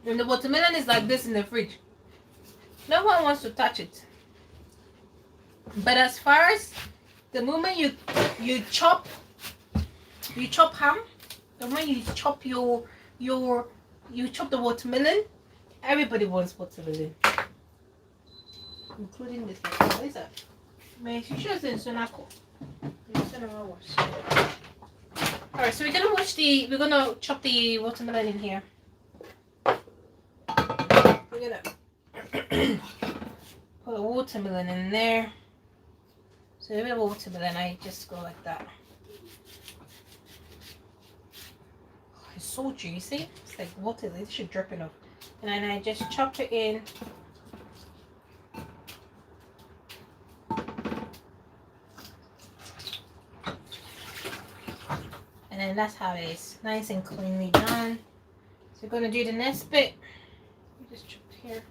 And the watermelon is like this in the fridge. No one wants to touch it. But as far as the moment you chop ham, the moment you chop you chop the watermelon, everybody wants watermelon, including this one. What is that? Man, she shows in Sunako. Alright, so we're gonna chop the watermelon in here. We're gonna put a watermelon in there. So a bit of watermelon, I just go like that. Oh, it's so juicy. It's like water, it should drip enough. And then I just chop it in. And then that's how it is. Nice and cleanly done. So we're gonna do the next bit. Just chop here.